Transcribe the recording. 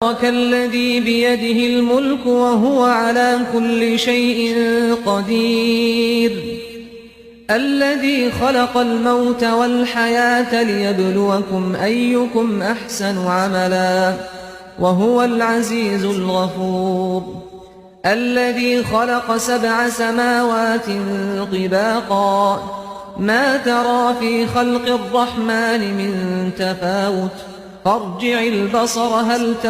تبارك الذي بيده الملك وهو على كل شيء قدير الذي خلق الموت والحياة ليبلوكم أيكم أحسن عملا وهو العزيز الغفور الذي خلق 7 سماوات طباقا ما ترى في خلق الرحمن من تفاوت فارجع البصر هل ترى